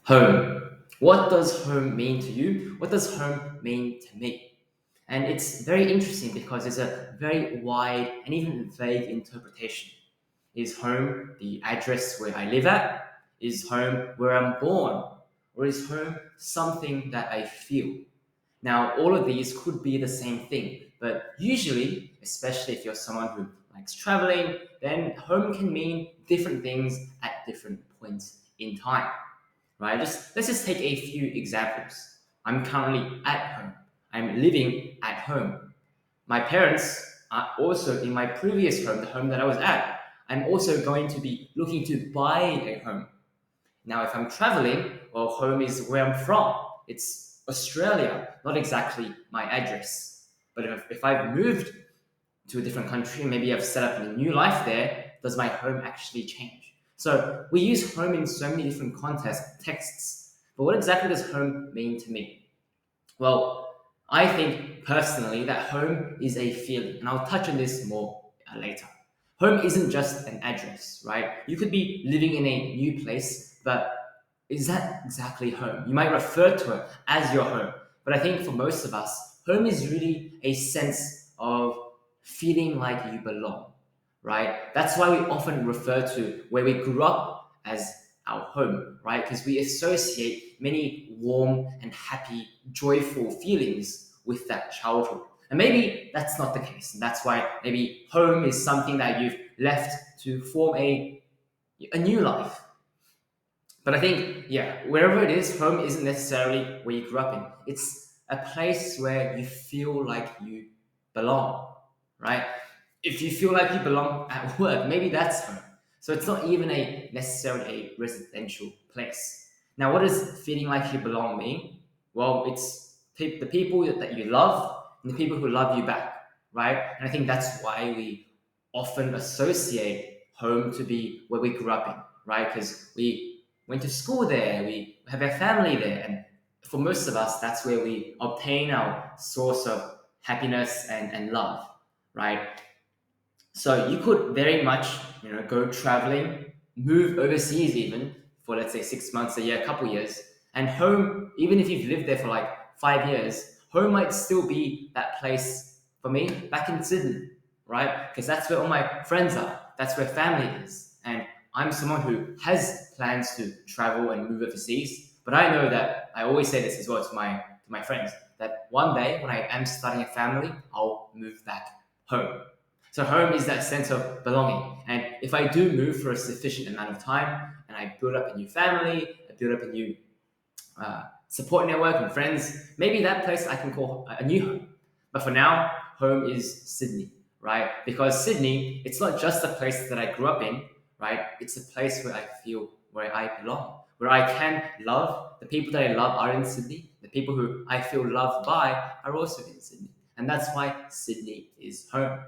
Home. What does home mean to you? What does home mean to me? And it's very interesting because it's a very wide and even vague interpretation. Is home the address where I live at? Is home where I'm born? Or is home something that I feel? Now, all of these could be the same thing, but usually, especially if you're someone who likes traveling, then home can mean different things at different points in time, right? Let's just take a few examples. I'm currently at home. I'm living at home. My parents are also in my previous home, the home that I was at. I'm also going to be looking to buy a home. Now, if I'm traveling, well, home is where I'm from. It's Australia, not exactly my address. But if I've moved to a different country, maybe I've set up a new life there, does my home actually change? So we use home in so many different texts. But what exactly does home mean to me? Well, I think personally that home is a feeling, and I'll touch on this more later. Home isn't just an address, right? You could be living in a new place, but is that exactly home? You might refer to it as your home, but I think for most of us, home is really a sense of feeling like you belong, right? That's why we often refer to where we grew up as our home, right? Because we associate many warm and happy, joyful feelings with that childhood. And maybe that's not the case. And that's why maybe home is something that you've left to form a new life. But I think, yeah, wherever it is, home isn't necessarily where you grew up in. It's a place where you feel like you belong, right? If you feel like you belong at work, maybe that's home. So it's not even a necessarily a residential place. Now, what does feeling like you belong mean? Well, it's the people that you love and the people who love you back, right? And I think that's why we often associate home to be where we grew up in, right? Because we went to school there, we have our family there, and for most of us, that's where we obtain our source of happiness and love, right? So you could very much, go traveling, move overseas even for let's say 6 months, a year, a couple years, and home, even if you've lived there for like 5 years, home might still be that place for me back in Sydney, right? Because that's where all my friends are, that's where family is, and I'm someone who has plans to travel and move overseas. But I know that I always say this as well to my friends that one day when I am starting a family, I'll move back home. So home is that sense of belonging. And if I do move for a sufficient amount of time and I build up a new family, I build up a new support network and friends, maybe that place I can call a new home. But for now, home is Sydney, right? Because Sydney, it's not just a place that I grew up in, right? It's a place where I feel where I belong, where I can love. The people that I love are in Sydney. The people who I feel loved by are also in Sydney. And that's why Sydney is home.